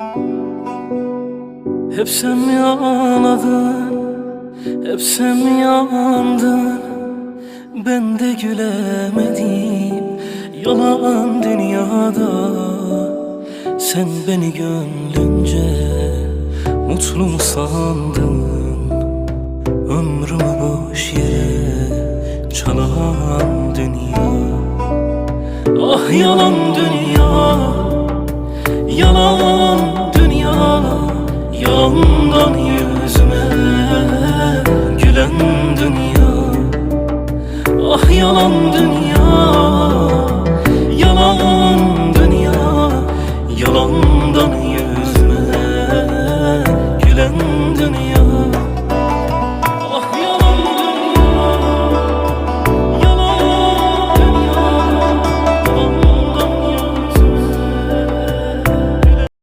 Hep sen mi ağladın, hep sen mi yandın? Ben de gülemedim yalan dünyada. Sen beni gönlünce mutlu mu sandın? Ömrümü boş yere çalan dünya. Ah yalan dünya, yalan dünya. Yandan yüzüme gülen dünya. Ah yalan dünya.